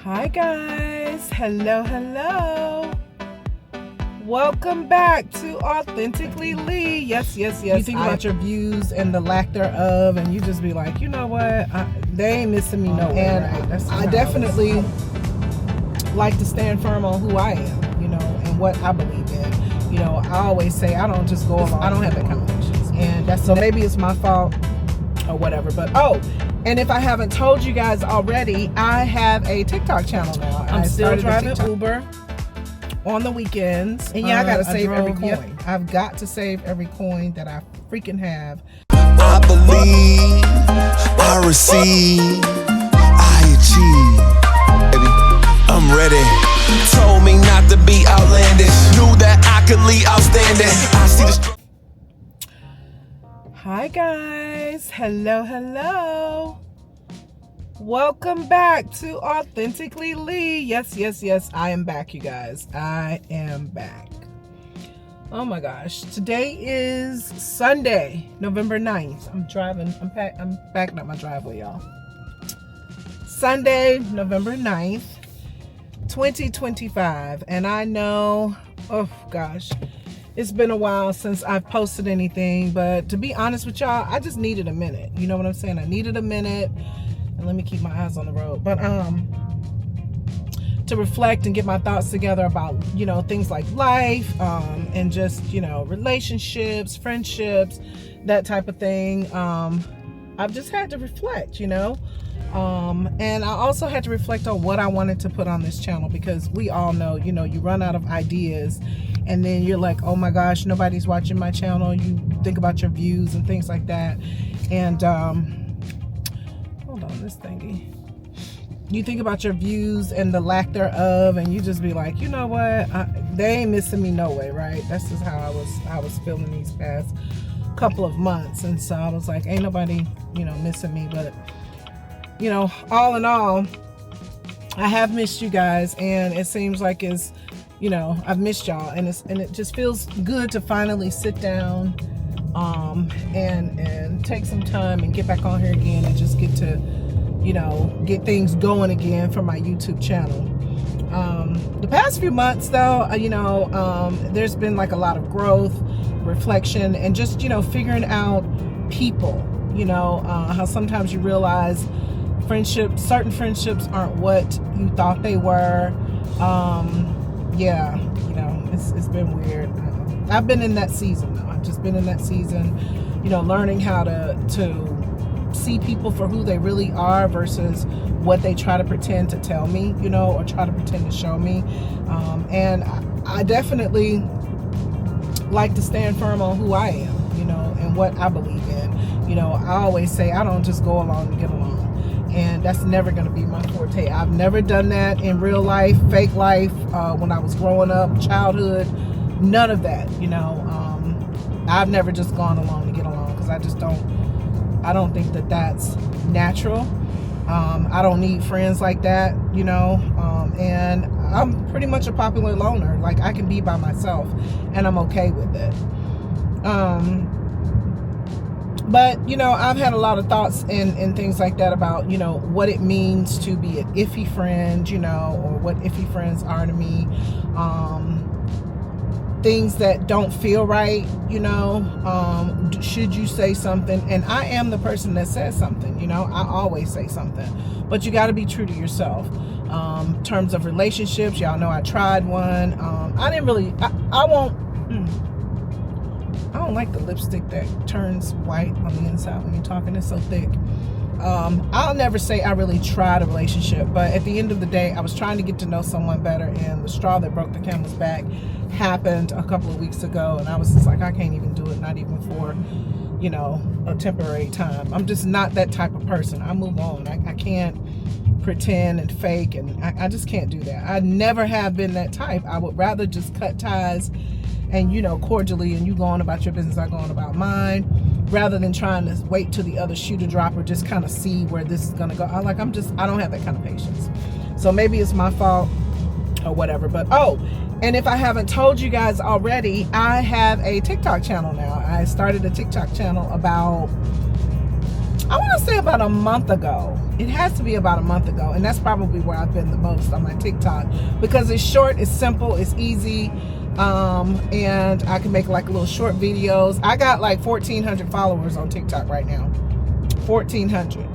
Hi guys, hello. Welcome back to Authentically Lee. Yes. You think about your views and the lack thereof, and you just be like, you know what? They ain't missing me nowhere. And right? I definitely like to stand firm on who I am, and what I believe in. I always say I don't just go along. I don't have that kind of patience, and so maybe it's my fault or whatever. But and if I haven't told you guys already, I have a TikTok channel now. I'm still driving Uber on the weekends. And I gotta save every coin. Yep. I've got to save every coin that I freaking have. I believe, I receive, I achieve. Baby, I'm ready. Told me not to be outlandish. Knew that I could lead outstanding. I see the Hi guys, hello. Welcome back to Authentically Lee. Yes, I am back, you guys. I am back. Oh my gosh, today is Sunday, November 9th. I'm backing up my driveway, y'all. Sunday, November 9th, 2025. And I know, oh gosh, it's been a while since I've posted anything, but to be honest with y'all, I just needed a minute. You know what I'm saying? I needed a minute, and let me keep my eyes on the road. But to reflect and get my thoughts together about, things like life, and just, relationships, friendships, that type of thing. I've just had to reflect, and I also had to reflect on what I wanted to put on this channel, because we all know, you run out of ideas, and then you're like, oh my gosh, nobody's watching my channel. You think about your views and things like that. And hold on, this thingy. You think about your views and the lack thereof, and you just be like, you know what? They ain't missing me no way, right? That's just how I was feeling these past couple of months. And so I was like, ain't nobody, missing me. But all in all, I have missed you guys, and it seems like I've missed y'all, and it just feels good to finally sit down, and take some time and get back on here again and just get to, get things going again for my YouTube channel. The past few months though, there's been like a lot of growth, reflection, and just, figuring out people, how sometimes you realize certain friendships aren't what you thought they were. It's been weird. I've been in that season though. I've just been in that season, learning how to see people for who they really are versus what they try to pretend to tell me, or try to pretend to show me. And I definitely like to stand firm on who I am, and what I believe in. I always say I don't just go along to get along. And that's never going to be my forte. I've never done that in real life, fake life, when I was growing up, childhood, none of that, I've never just gone along to get along, because I don't think that that's natural. I don't need friends like that, and I'm pretty much a popular loner. Like, I can be by myself, and I'm okay with it. But, I've had a lot of thoughts and things like that about, what it means to be an iffy friend, or what iffy friends are to me. Things that don't feel right, should you say something? And I am the person that says something, I always say something. But you got to be true to yourself. In terms of relationships, y'all know I tried one. I don't like the lipstick that turns white on the inside when you're talking. It's so thick. I'll never say I really tried a relationship, but at the end of the day, I was trying to get to know someone better, and the straw that broke the camel's back happened a couple of weeks ago, and I was just like, I can't even do it, not even for, a temporary time. I'm just not that type of person. I move on. I can't pretend and fake, and I just can't do that. I never have been that type. I would rather just cut ties and, cordially, and you go on about your business, I go on about mine, rather than trying to wait till the other shoe to drop or just kind of see where this is going to go. I don't have that kind of patience. So maybe it's my fault or whatever. But, and if I haven't told you guys already, I have a TikTok channel now. I started a TikTok channel about, I want to say about a month ago. It has to be about a month ago, and that's probably where I've been the most on my TikTok, because it's short, it's simple, it's easy, and I can make like little short videos. I got like 1,400 followers on TikTok right now. 1,400.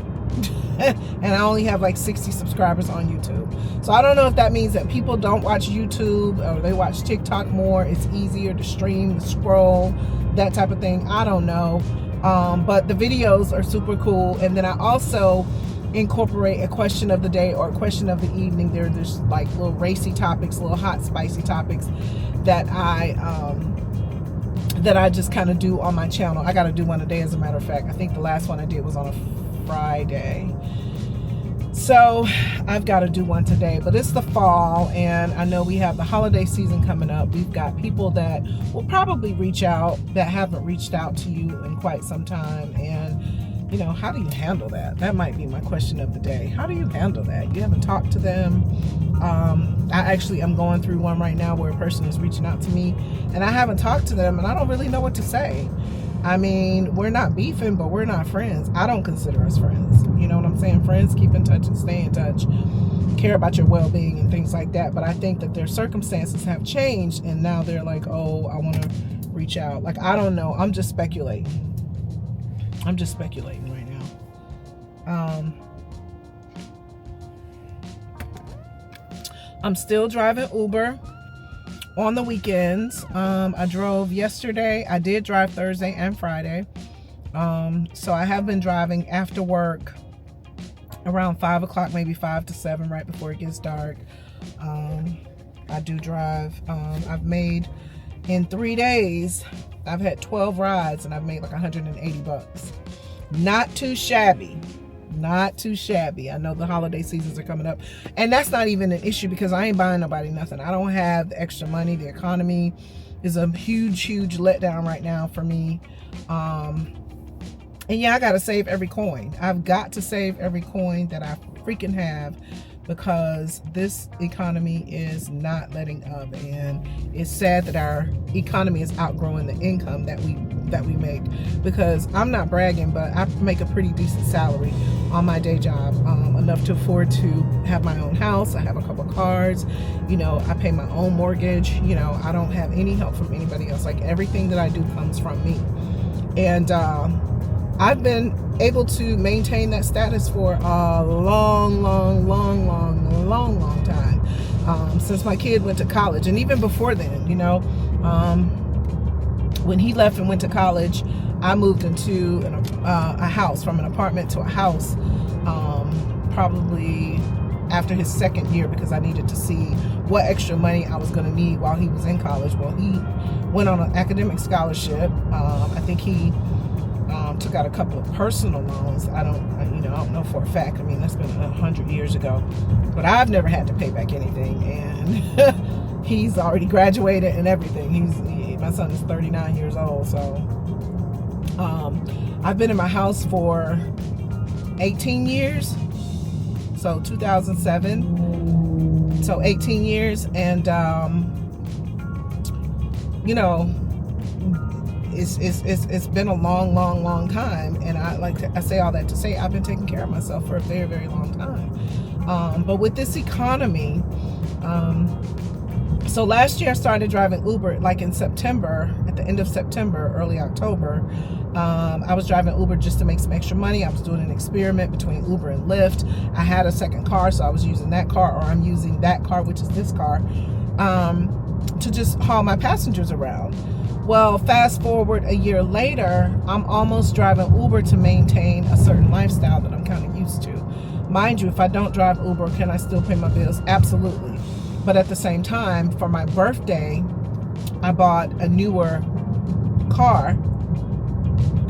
And I only have like 60 subscribers on YouTube. So I don't know if that means that people don't watch YouTube or they watch TikTok more. It's easier to stream, to scroll, that type of thing. I don't know. But the videos are super cool. And then I also incorporate a question of the day or a question of the evening. There's like little racy topics, little hot, spicy topics that I just kind of do on my channel. I got to do one a day, as a matter of fact. I think the last one I did was on a Friday. So I've got to do one today, but it's the fall, and I know we have the holiday season coming up. We've got people that will probably reach out that haven't reached out to you in quite some time. And you know, how do you handle that? That might be my question of the day. How do you handle that? You haven't talked to them. I'm going through one right now where a person is reaching out to me and I haven't talked to them, and I don't really know what to say. I mean, we're not beefing, but we're not friends. I don't consider us friends. You know what I'm saying? Friends keep in touch and stay in touch, care about your well-being and things like that. But I think that their circumstances have changed, and now they're like, oh, I want to reach out. Like, I don't know. I'm just speculating. I'm just speculating right now. I'm still driving Uber on the weekends. I drove yesterday. I did drive Thursday and Friday. So I have been driving after work around 5 o'clock, maybe 5 to 7, right before it gets dark. I do drive. I've made, in 3 days, I've had 12 rides and I've made like $180. Not too shabby. Not too shabby. I know the holiday seasons are coming up, and that's not even an issue because I ain't buying nobody nothing. I don't have the extra money. The economy is a huge letdown right now for me. And yeah, I gotta save every coin. I've got to save every coin that I freaking have, because this economy is not letting up, and it's sad that our economy is outgrowing the income that we make. Because I'm not bragging, but I make a pretty decent salary on my day job, enough to afford to have my own house. I have a couple cars, you know, I pay my own mortgage, you know, I don't have any help from anybody else. Like, everything that I do comes from me. And I've been able to maintain that status for a long time, since my kid went to college. And even before then, you know, when he left and went to college, I moved into a house, from an apartment to a house, probably after his second year, because I needed to see what extra money I was going to need while he was in college. Well, he went on an academic scholarship. I think he took out a couple of personal loans. I don't know for a fact. I mean, that's been 100 years ago, but I've never had to pay back anything, and he's already graduated and everything. My son is 39 years old, so I've been in my house for 18 years, so 2007, so 18 years, and you know, it's been a long time, and I say all that to say I've been taking care of myself for a very long time. But with this economy, so last year I started driving Uber like in September, at the end of September, early October. I was driving Uber just to make some extra money. I was doing an experiment between Uber and Lyft. I had a second car, so I was using that car, or I'm using that car, which is this car, to just haul my passengers around. Well, fast forward a year later, I'm almost driving Uber to maintain a certain lifestyle that I'm kind of used to. Mind you, if I don't drive Uber, can I still pay my bills? Absolutely. But at the same time, for my birthday, I bought a newer car.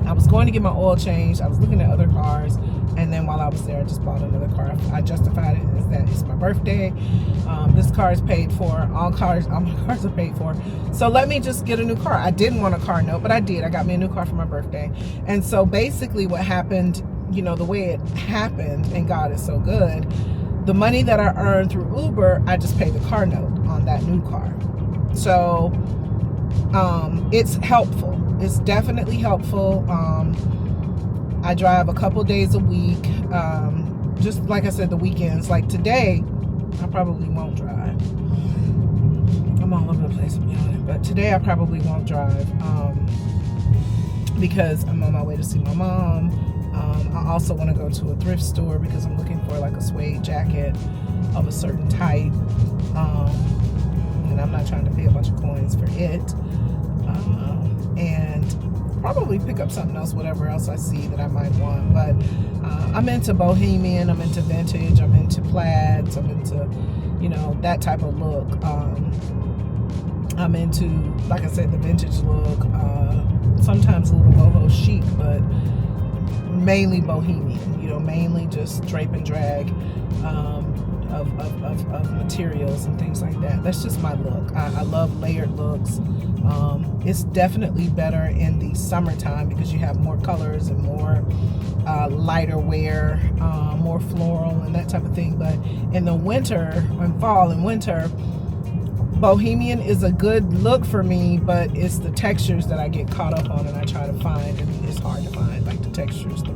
I was going to get my oil changed. I was looking at other cars, and then while I was there, I just bought another car. I justified it as that it's my birthday. This car is paid for. All my cars are paid for. So let me just get a new car. I didn't want a car note, but I did. I got me a new car for my birthday. And so basically what happened, you know, the way it happened, and God is so good, the money that I earned through Uber, I just paid the car note on that new car. So it's helpful. It's definitely helpful. I drive a couple days a week. Just like I said, the weekends. Like today, I probably won't drive. I'm all over the place, I'm yawning. But today I probably won't drive because I'm on my way to see my mom. I also want to go to a thrift store because I'm looking for like a suede jacket of a certain type. And I'm not trying to pay a bunch of coins for it. And probably pick up something else, whatever else I see that I might want. But I'm into bohemian, I'm into vintage, I'm into plaids, I'm into, you know, that type of look. I'm into, like I said, the vintage look, sometimes a little boho chic, but mainly bohemian, you know, mainly just drape and drag of materials and things like that. That's just my look. I love layered looks. It's definitely better in the summertime because you have more colors and more lighter wear, more floral and that type of thing. But in the winter, in fall and winter, bohemian is a good look for me, but it's the textures that I get caught up on and I try to find, and it's hard to find, like the textures, the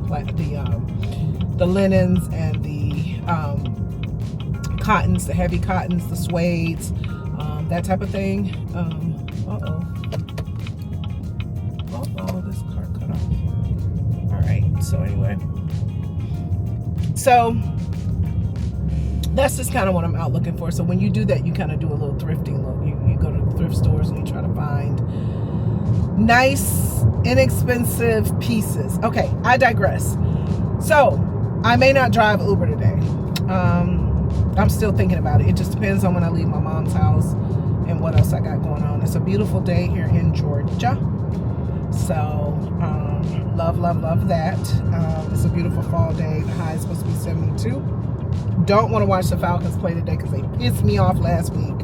linens and the cottons, the heavy cottons, the suedes, that type of thing. This car cut off. All right, so anyway, so that's just kind of what I'm out looking for. So when you do that, you kind of do a little thrifting look. You go to thrift stores and you try to find nice, inexpensive pieces. Okay, I digress. So I may not drive Uber today. I'm still thinking about it. It just depends on when I leave my mom's house and what else I got going on. It's a beautiful day here in Georgia. So love that. It's a beautiful fall day. The high is supposed to be 72. Don't want to watch the Falcons play today because they pissed me off last week.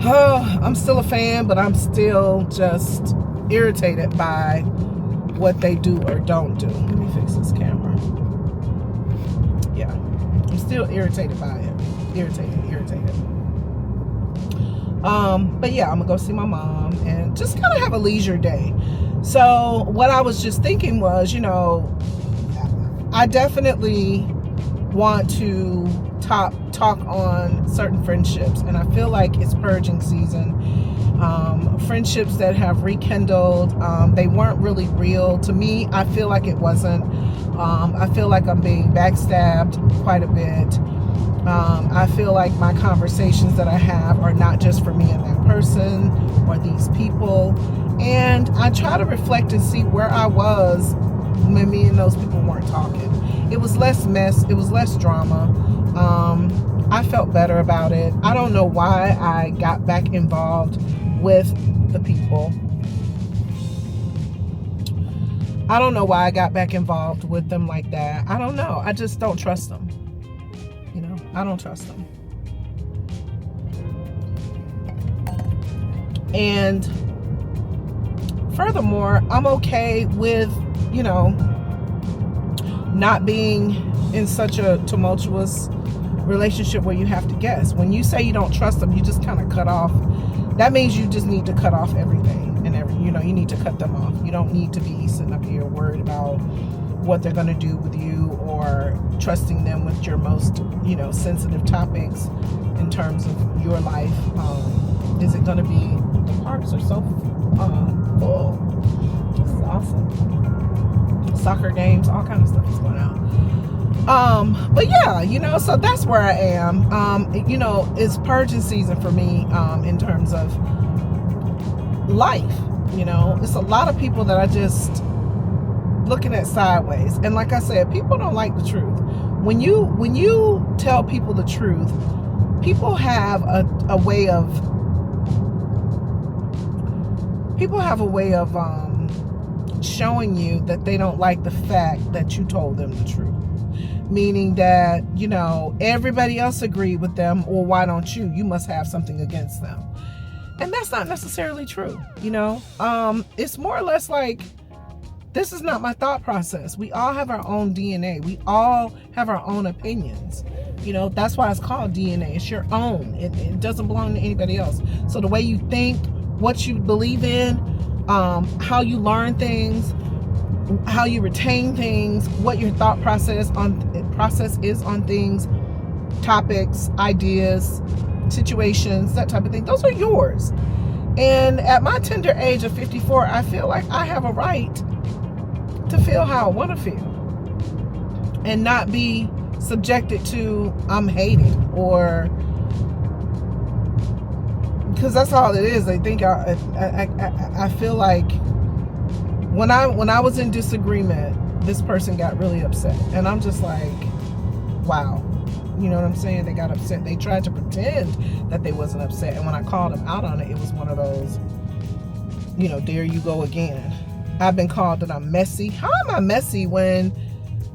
I'm still a fan, but I'm still just irritated by what they do or don't do. Let me fix this camera. Yeah, I'm still irritated by it. Irritated. But yeah, I'm gonna go see my mom and just kind of have a leisure day. So what I was just thinking was, you know, I definitely want to talk on certain friendships, and I feel like it's purging season. Friendships that have rekindled, they weren't really real to me. I feel like it wasn't. I feel like I'm being backstabbed quite a bit. I feel like my conversations that I have are not just for me and that person or these people. And I try to reflect and see where I was when me and those people weren't talking. It was less mess. It was less drama. I felt better about it. I don't know why I got back involved with the people. I don't know why I got back involved with them like that. I don't know. I just don't trust them. You know, I don't trust them. And furthermore, I'm okay with, you know, not being in such a tumultuous relationship where you have to guess. When you say you don't trust them, you just kind of cut off. That means you just need to cut off everything you know, you need to cut them off. You don't need to be sitting up here worried about what they're going to do with you or trusting them with your most, you know, sensitive topics in terms of your life. Is it going to be, the parks are so full. This is awesome. Soccer games, all kinds of stuff is going on. But yeah, you know, so that's where I am. You know, it's purging season for me, in terms of life. You know, it's a lot of people that I just looking at sideways. And like I said, people don't like the truth. When you tell people the truth, people have a way of showing you that they don't like the fact that you told them the truth. Meaning that, you know, everybody else agreed with them, or why don't you? You must have something against them. And that's not necessarily true, you know. It's more or less like, this is not my thought process. We all have our own DNA. We all have our own opinions. You know, that's why it's called DNA. It's your own. It doesn't belong to anybody else. So the way you think, what you believe in, how you learn things, how you retain things, what your thought process is on things, topics, ideas, situations, that type of thing. Those are yours. And at my tender age of 54, I feel like I have a right to feel how I want to feel and not be subjected to I'm hated, or because that's all it is. I think I feel like when I was in disagreement, this person got really upset, and I'm just like, wow, you know what I'm saying? They got upset. They tried to pretend that they wasn't upset, and when I called them out on it, it was one of those, you know, there you go again. I've been called that I'm messy. How am I messy when,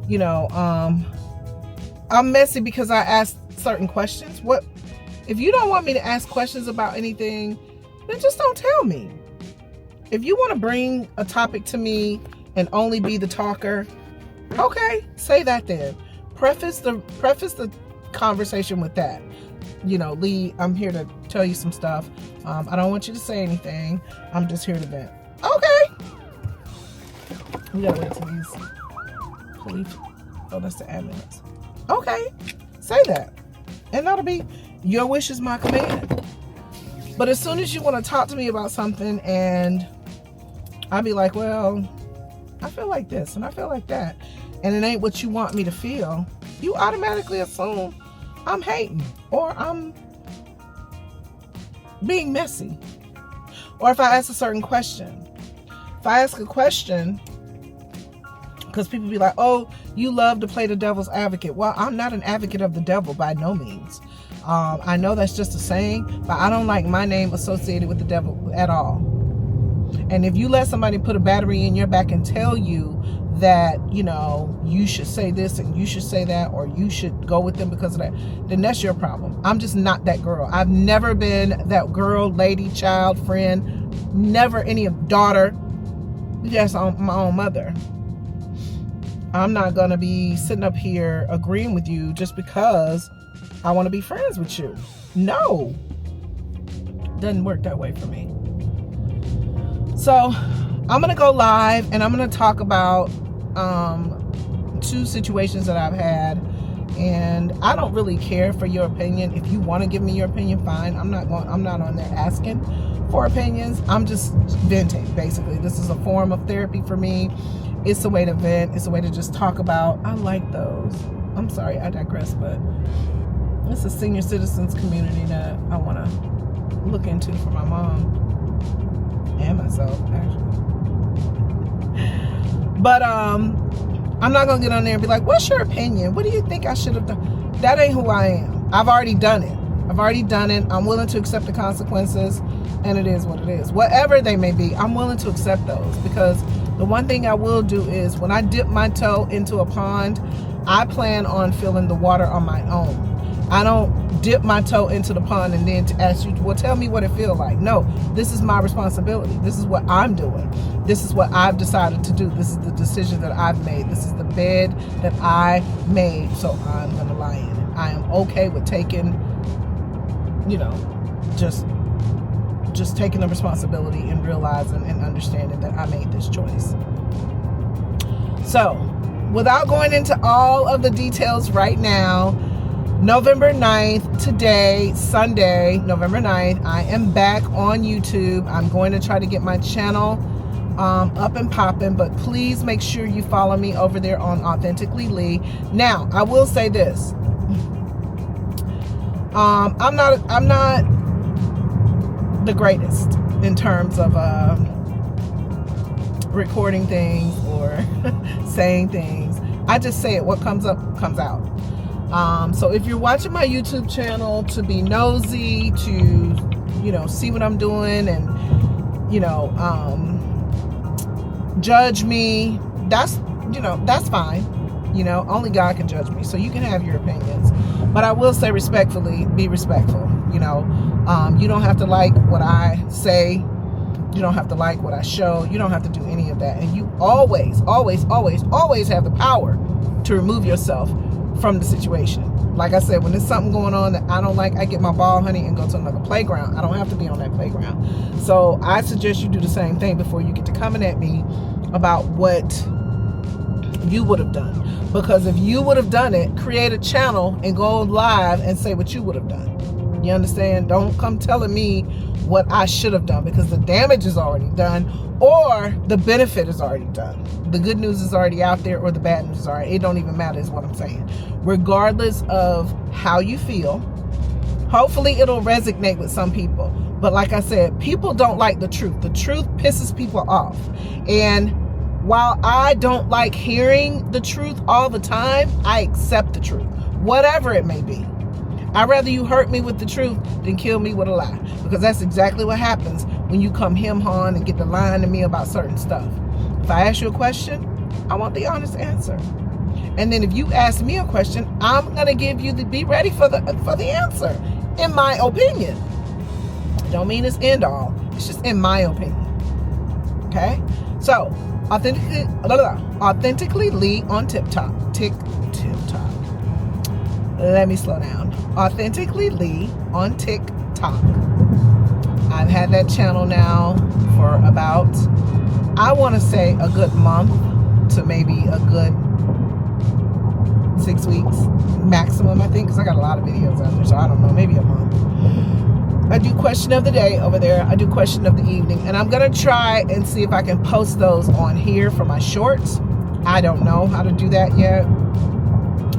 you know, I'm messy because I asked certain questions? What if you don't want me to ask questions about anything, then just don't tell me. If you want to bring a topic to me and only be the talker, okay, say that then. Preface the conversation with that. You know, Lee, I'm here to tell you some stuff. I don't want you to say anything. I'm just here to vent. Okay. We gotta wait till these police. Oh, that's the ambulance. Okay, say that, and that'll be your wish is my command. But as soon as you want to talk to me about something, and I'll be like, well, I feel like this and I feel like that, and it ain't what you want me to feel, you automatically assume I'm hating or I'm being messy. Or if I ask a certain question, if I ask a question, because people be like, oh, you love to play the devil's advocate. Well, I'm not an advocate of the devil by no means. I know that's just a saying, but I don't like my name associated with the devil at all. And if you let somebody put a battery in your back and tell you that, you know, you should say this and you should say that, or you should go with them because of that, then that's your problem. I'm just not that girl. I've never been that girl, lady, child, friend, never any daughter, just my own mother. I'm not going to be sitting up here agreeing with you just because I want to be friends with you. No. Doesn't work that way for me. So I'm going to go live and I'm going to talk about 2 situations that I've had. And I don't really care for your opinion. If you want to give me your opinion, fine. I'm not on there asking for opinions. I'm just venting, basically. This is a form of therapy for me. It's a way to vent. It's a way to just talk about. I like those. I'm sorry, I digress, but it's a senior citizens community that I want to look into for my mom and myself, actually. But I'm not gonna get on there and be like, what's your opinion? What do you think I should have done? That ain't who I am. I've already done it. I'm willing to accept the consequences, and it is what it is. Whatever they may be, I'm willing to accept those, because the one thing I will do is when I dip my toe into a pond, I plan on filling the water on my own. I don't dip my toe into the pond and then to ask you, well, tell me what it feels like. No, this is my responsibility. This is what I'm doing. This is what I've decided to do. This is the decision that I've made. This is the bed that I made, so I'm going to lie in it. I am okay with taking, you know, just taking the responsibility and realizing and understanding that I made this choice. So, without going into all of the details right now, November 9th, today, Sunday, November 9th, I am back on YouTube. I'm going to try to get my channel up and popping, but please make sure you follow me over there on Authentically Lee. Now, I will say this. I'm not the greatest in terms of recording things or saying things. I just say it. What comes up comes out. So if you're watching my YouTube channel to be nosy, to, you know, see what I'm doing and, you know, judge me, that's fine. You know, only God can judge me. So you can have your opinions. But I will say respectfully, be respectful. You know, you don't have to like what I say. You don't have to like what I show. You don't have to do any of that. And you always, always, always, always have the power to remove yourself from the situation. Like I said, when there's something going on that I don't like, I get my ball, honey, and go to another playground. I don't have to be on that playground. So I suggest you do the same thing before you get to coming at me about what you would have done. Because if you would have done it, create a channel and go live and say what you would have done. You understand? Don't come telling me what I should have done, because the damage is already done, or the benefit is already done. The good news is already out there, or the bad news is already. It don't even matter is what I'm saying. Regardless of how you feel, hopefully it'll resonate with some people. But like I said, people don't like the truth. The truth pisses people off. And while I don't like hearing the truth all the time, I accept the truth, whatever it may be. I'd rather you hurt me with the truth than kill me with a lie, because that's exactly what happens when you come hem-hawing and get to lying to me about certain stuff. If I ask you a question, I want the honest answer. And then if you ask me a question, I'm gonna give you be ready for the answer. In my opinion, don't mean it's end all. It's just in my opinion. Okay, so authentically Lee on TikTok. Let me slow down. Authentically Lee on TikTok. I've had that channel now for about, I want to say, a good month to maybe a good 6 weeks maximum, I think, because I got a lot of videos out there, so I don't know, maybe a month. I do question of the day over there. I do question of the evening, and I'm going to try and see if I can post those on here for my shorts. I don't know how to do that yet,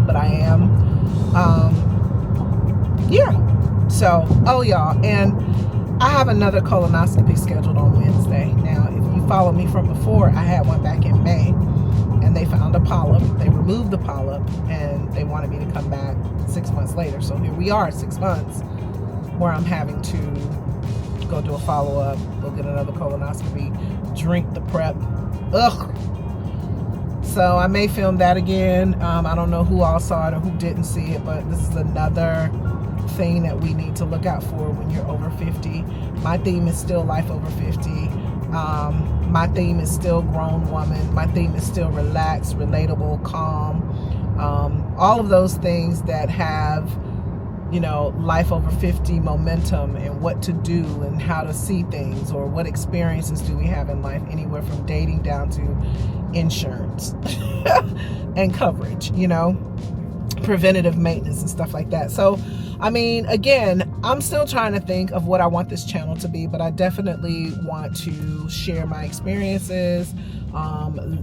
but I am. Yeah, so, oh y'all, and I have another colonoscopy scheduled on Wednesday. Now, if you follow me from before, I had one back in May, and they found a polyp. They removed the polyp, and they wanted me to come back 6 months later. So here we are, 6 months, where I'm having to go do a follow-up, go get another colonoscopy, drink the prep. Ugh. So I may film that again. I don't know who all saw it or who didn't see it, but this is another thing that we need to look out for when you're over 50. My theme is still life over 50. My theme is still grown woman. My theme is still relaxed, relatable, calm. All of those things that have, you know, life over 50 momentum, and what to do and how to see things, or what experiences do we have in life, anywhere from dating down to insurance and coverage, you know, preventative maintenance and stuff like that. So, I mean, again, I'm still trying to think of what I want this channel to be, but I definitely want to share my experiences.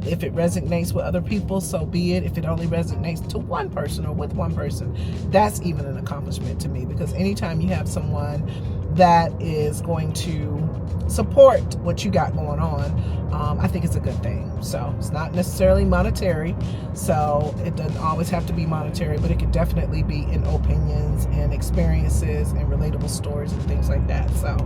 If it resonates with other people, so be it. If it only resonates to one person or with one person, that's even an accomplishment to me, because anytime you have someone that is going to support what you got going on, I think it's a good thing. So it's not necessarily monetary, so it doesn't always have to be monetary, but it could definitely be in opinions and experiences and relatable stories and things like that. So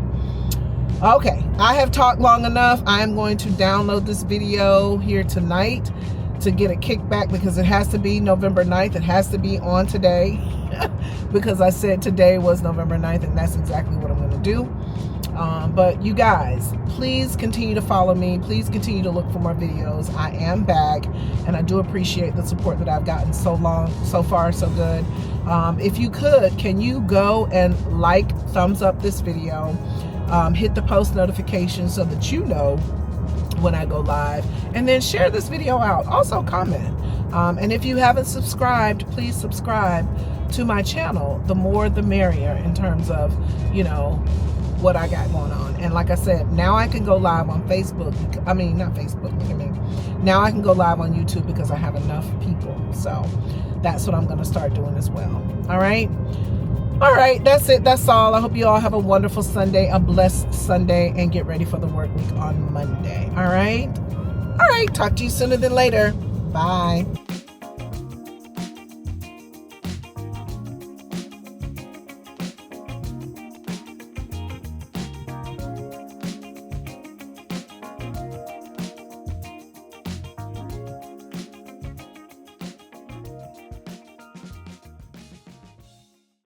okay, I have talked long enough. I am going to download this video here tonight to get a kickback, because it has to be November 9th. It has to be on today because I said today was November 9th, and that's exactly what I'm going to do. But you guys, please continue to follow me. Please continue to look for more videos. I am back, and I do appreciate the support that I've gotten so far, so good. If you could, can you go and thumbs up this video? Hit the post notification so that you know when I go live, and then share this video out. Also comment, and if you haven't subscribed, please subscribe to my channel. The more the merrier, in terms of, you know, what I got going on. And like I said, now I can go live on Facebook. I mean, not Facebook, now I can go live on YouTube because I have enough people. So that's what I'm going to start doing as well. All right, that's it. That's all. I hope you all have a wonderful Sunday, a blessed Sunday, and get ready for the work week on Monday. All right, talk to you sooner than later. Bye.